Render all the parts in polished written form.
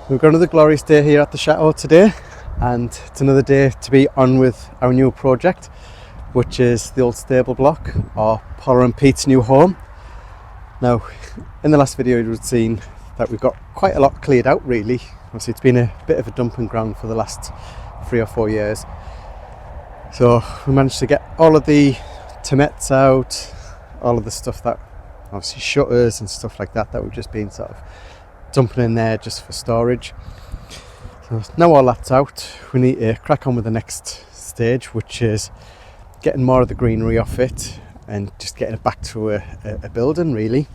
We've got another glorious day here at the Château today, and it's another day to be on with our new project, which is the old stable block, or Paula and Pete's new home. Now, in the last video you've seen that we've got quite a lot cleared out really. Obviously it's been a bit of a dumping ground for the last 3 or 4 years. So we managed to get all of the tomettes out, all of the stuff that, obviously shutters and stuff like that we've just been sort of dumping in there just for storage. So now all that's out, we need to crack on with the next stage, which is getting more of the greenery off it and just getting it back to a building really.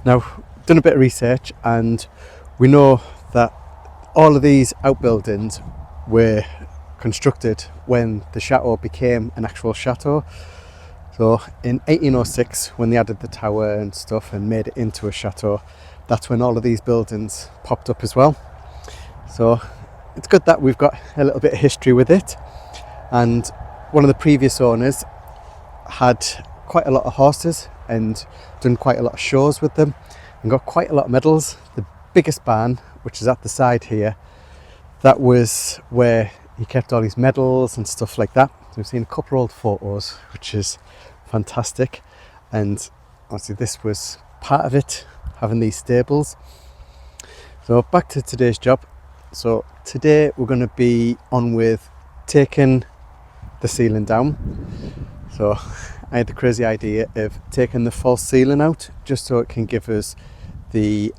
Now, done a bit of research and we know that all of these outbuildings were constructed when the chateau became an actual chateau. So in 1806, when they added the tower and stuff and made it into a chateau, that's when all of these buildings popped up as well. So it's good that we've got a little bit of history with it. And one of the previous owners had quite a lot of horses and done quite a lot of shows with them and got quite a lot of medals. The biggest barn, which is at the side here, that was where he kept all his medals and stuff like that. So we've seen a couple of old photos, which is fantastic. And obviously this was part of it, having these stables. So back to today's job. So today we're going to be on with taking the ceiling down. So I had the crazy idea of taking the false ceiling out just so it can give us the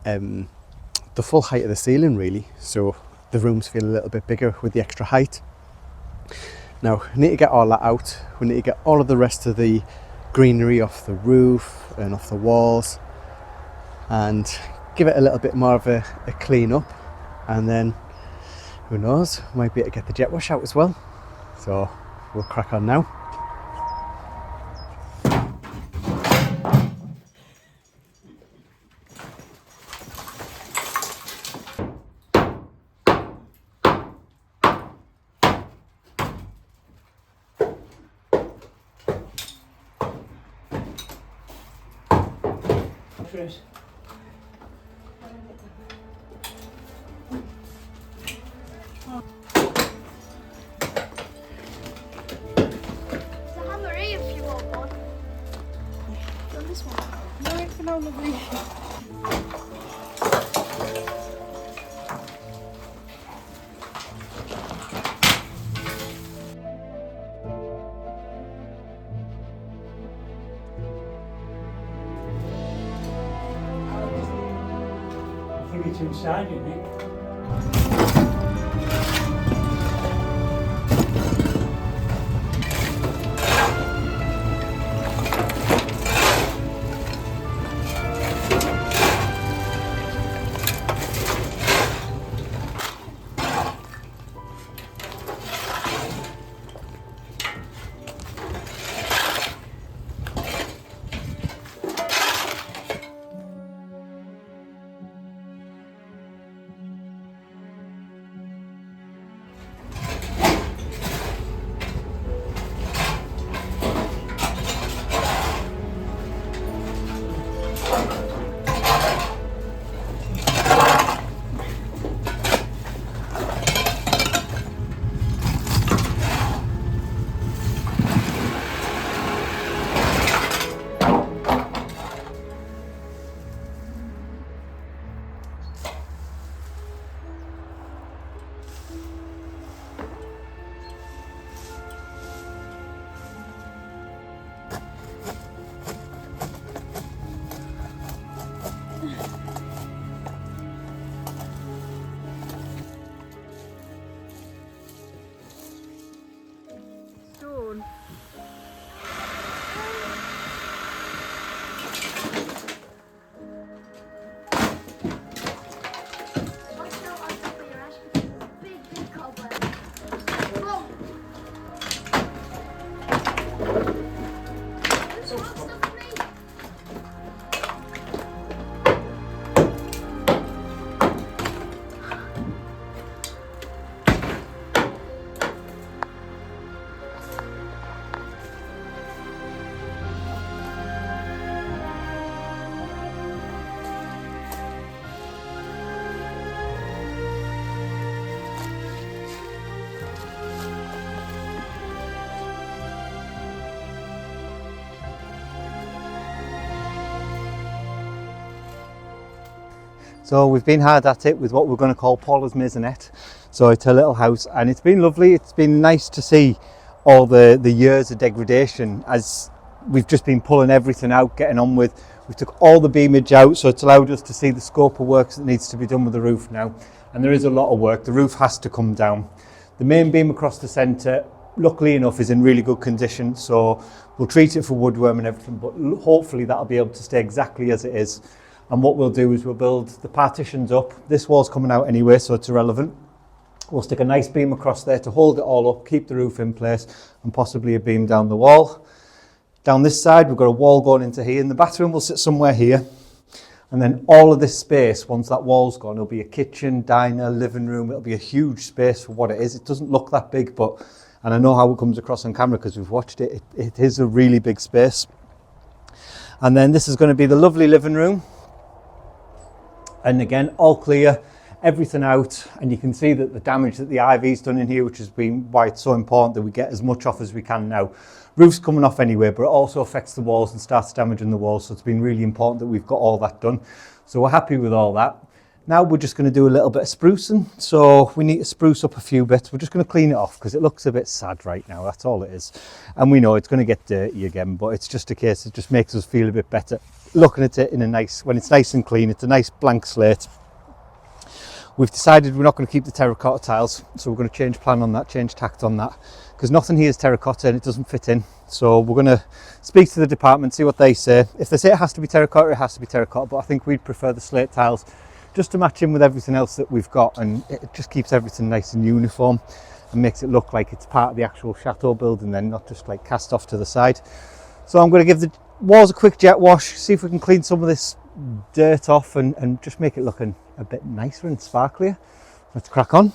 full height of the ceiling really, so the rooms feel a little bit bigger with the extra height. Now we need to get all that out. We need to get all of the rest of the greenery off the roof and off the walls and give it a little bit more of a clean up, and then who knows, we might be able to get the jet wash out as well. So we'll crack on now. Chris. The hammer if you want one. On this one. No, I can only read. I think it's inside, isn't it? So we've been hard at it with what we're going to call Paula's Maisonette. So it's her little house, and it's been lovely. It's been nice to see all the years of degradation as we've just been pulling everything out, getting on with. We took all the beamage out, so it's allowed us to see the scope of works that needs to be done with the roof now. And there is a lot of work. The roof has to come down. The main beam across the centre, luckily enough, is in really good condition. So we'll treat it for woodworm and everything, but hopefully that'll be able to stay exactly as it is. And what we'll do is we'll build the partitions up. This wall's coming out anyway, so it's irrelevant. We'll stick a nice beam across there to hold it all up, keep the roof in place, and possibly a beam down the wall. Down this side, we've got a wall going into here, and the bathroom will sit somewhere here. And then all of this space, once that wall's gone, it'll be a kitchen, diner, living room. It'll be a huge space for what it is. It doesn't look that big, but, and I know how it comes across on camera because we've watched it, it is a really big space. And then this is going to be the lovely living room. And again, all clear, everything out, and you can see that the damage that the ivy's done in here, which has been why it's so important that we get as much off as we can now. Roof's coming off anyway, but it also affects the walls and starts damaging the walls, so it's been really important that we've got all that done. So we're happy with all that. Now we're just going to do a little bit of sprucing, so we need to spruce up a few bits. We're just going to clean it off because it looks a bit sad right now, that's all it is. And we know it's going to get dirty again, but it's just a case, it just makes us feel a bit better looking at it in a nice, when it's nice and clean. It's a nice blank slate. We've decided we're not going to keep the terracotta tiles, so we're going to change plan on that, change tact on that, because nothing here is terracotta and it doesn't fit in. So we're going to speak to the department, see what they say. If they say it has to be terracotta, it has to be terracotta, but I think we'd prefer the slate tiles just to match in with everything else that we've got, and it just keeps everything nice and uniform and makes it look like it's part of the actual chateau building then, not just like cast off to the side. So I'm going to give the walls a quick jet wash, see if we can clean some of this dirt off and just make it looking a bit nicer and sparklier. Let's crack on.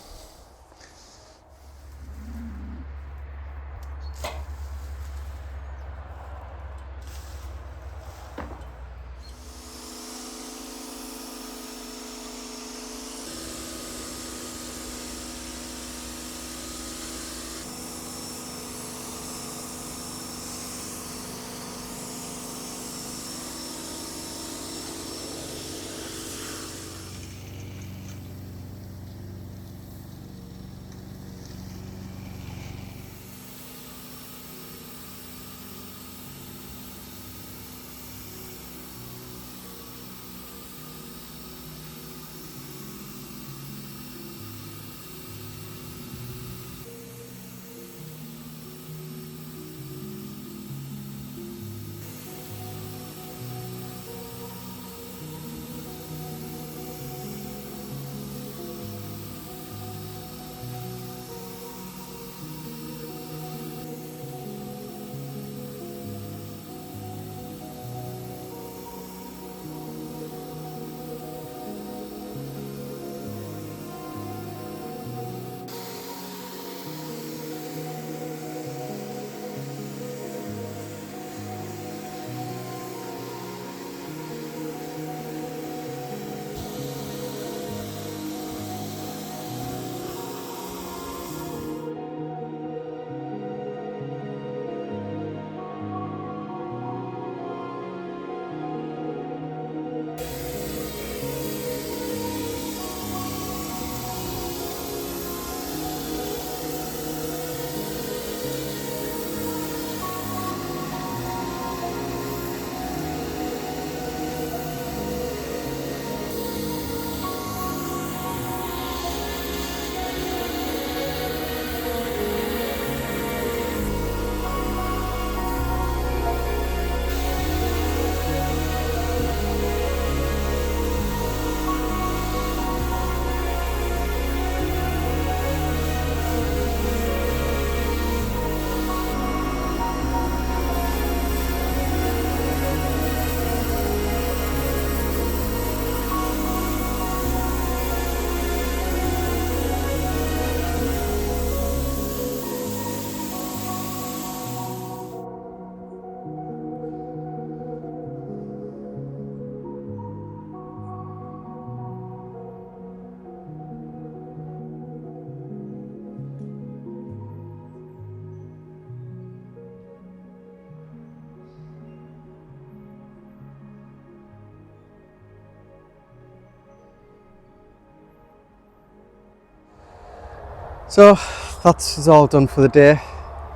So that's all done for the day.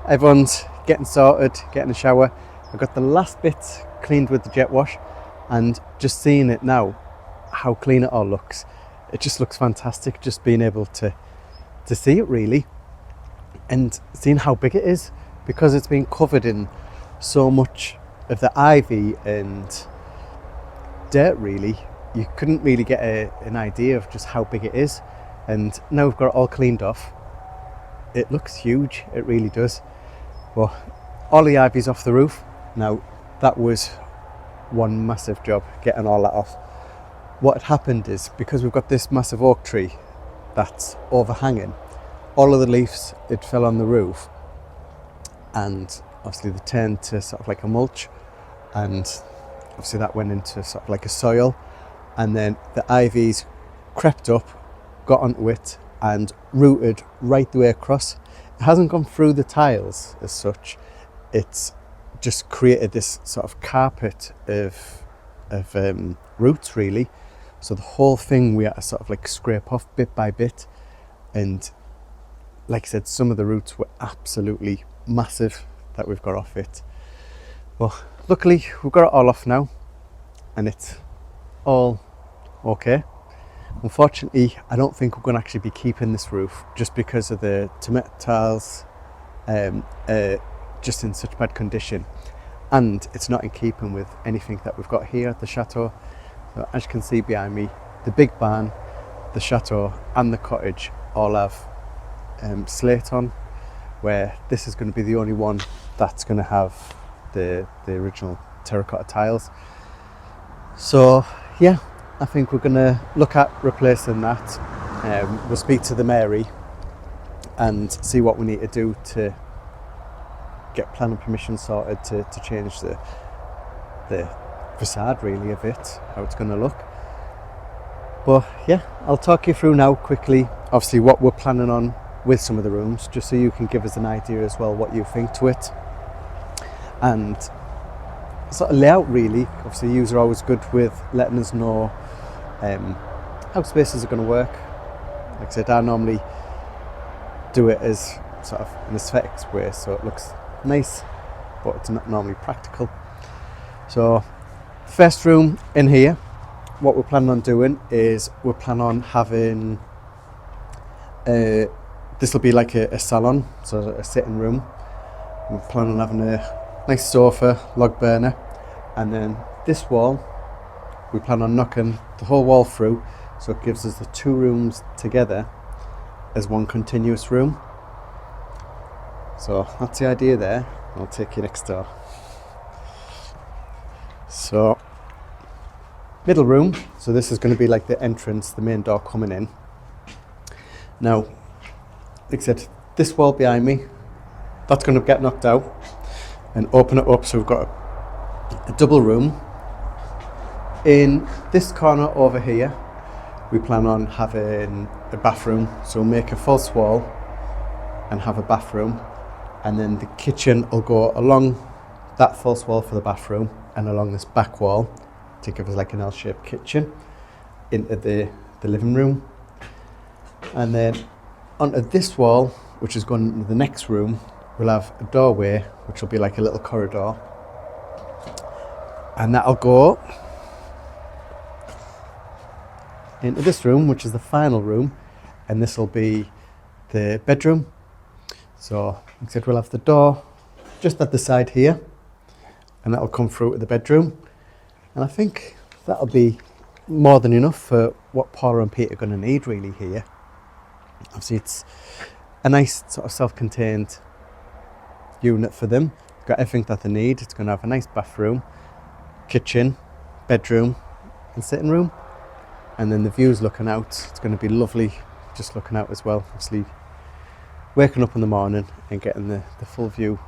Everyone's getting sorted, getting a shower. I've got the last bit cleaned with the jet wash, and just seeing it now, how clean it all looks. It just looks fantastic, just being able to see it really, and seeing how big it is, because it's been covered in so much of the ivy and dirt really. You couldn't really get an idea of just how big it is, and now we've got it all cleaned off. It looks huge, it really does. Well, all the ivy's off the roof. Now, that was one massive job, getting all that off. What had happened is, because we've got this massive oak tree that's overhanging, all of the leaves, it fell on the roof, and obviously they turned to sort of like a mulch, and obviously that went into sort of like a soil, and then the ivies crept up, got onto it, and rooted right the way across. It hasn't gone through the tiles as such. It's just created this sort of carpet of roots really. So the whole thing we had to sort of like scrape off bit by bit. And like I said, some of the roots were absolutely massive that we've got off it. Well, luckily we've got it all off now, and it's all okay. Unfortunately, I don't think we're going to actually be keeping this roof, just because of the tomato tiles just in such bad condition, and it's not in keeping with anything that we've got here at the chateau. So as you can see behind me, the big barn, the chateau and the cottage all have slate on, where this is going to be the only one that's going to have the original terracotta tiles. So yeah, I think we're going to look at replacing that. We'll speak to the Mary and see what we need to do to get planning permission sorted to change the facade really of it, how it's going to look. But yeah, I'll talk you through now quickly, obviously what we're planning on with some of the rooms, just so you can give us an idea as well what you think to it, and sort of layout really. Obviously you are always good with letting us know how spaces are going to work. Like I said, I normally do it as sort of an aesthetics way, so it looks nice, but it's not normally practical. So first room in here, what we're planning on doing is we're planning on having this will be like a salon, so a sitting room. We're planning on having a nice sofa, log burner, and then this wall we plan on knocking the whole wall through, so it gives us the two rooms together as one continuous room. So that's the idea there. I'll take you next door. So middle room, so this is going to be like the entrance, the main door coming in. Now, like I said, this wall behind me, that's going to get knocked out and open it up, so we've got a double room. In this corner over here, we plan on having a bathroom, so we'll make a false wall and have a bathroom, and then the kitchen will go along that false wall for the bathroom and along this back wall to give us like an L-shaped kitchen into the living room. And then onto this wall, which is going into the next room, we'll have a doorway which will be like a little corridor, and that'll go into this room, which is the final room, and this will be the bedroom. So like I said, we'll have the door just at the side here, and that'll come through to the bedroom, and I think that'll be more than enough for what Paula and Pete are going to need really here. Obviously it's a nice sort of self-contained unit for them. Got everything that they need. It's going to have a nice bathroom, kitchen, bedroom and sitting room, and then the view's looking out. It's going to be lovely just looking out as well. Obviously waking up in the morning and getting the full view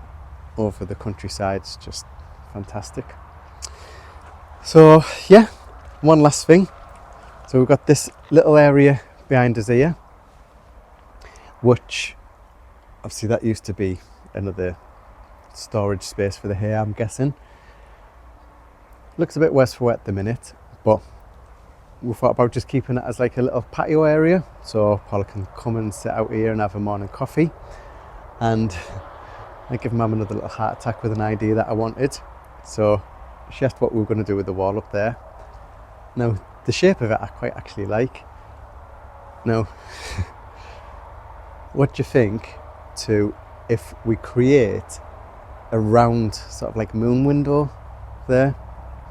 over the countryside is just fantastic. So yeah, one last thing. So we've got this little area behind us here, which obviously that used to be another storage space for the hay, I'm guessing. Looks a bit worse for wear at the minute, but we thought about just keeping it as like a little patio area, so Paula can come and sit out here and have a morning coffee. And I give Mum another little heart attack with an idea that I wanted. So she asked what we were going to do with the wall up there. Now, the shape of it I quite actually like. Now, what do you think to if we create a round sort of like moon window there?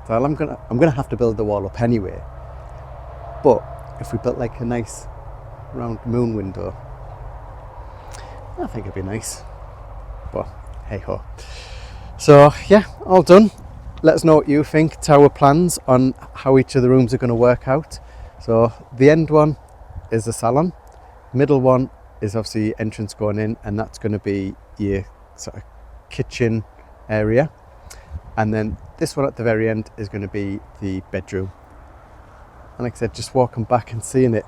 So I'm gonna have to build the wall up anyway. But if we built like a nice round moon window, I think it'd be nice. But hey ho. So yeah, all done. Let us know what you think to our plans on how each of the rooms are going to work out. So the end one is the salon. Middle one is obviously entrance going in, and that's going to be your sort of kitchen area. And then this one at the very end is going to be the bedroom. And like I said, just walking back and seeing it,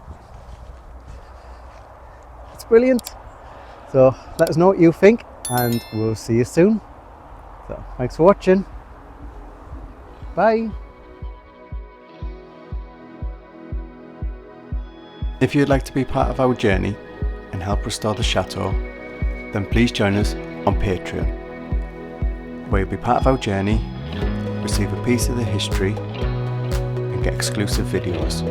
it's brilliant. So let us know what you think, and we'll see you soon. So thanks for watching. Bye. If you'd like to be part of our journey and help restore the chateau, then please join us on Patreon, where you'll be part of our journey, receive a piece of the history, and get exclusive videos.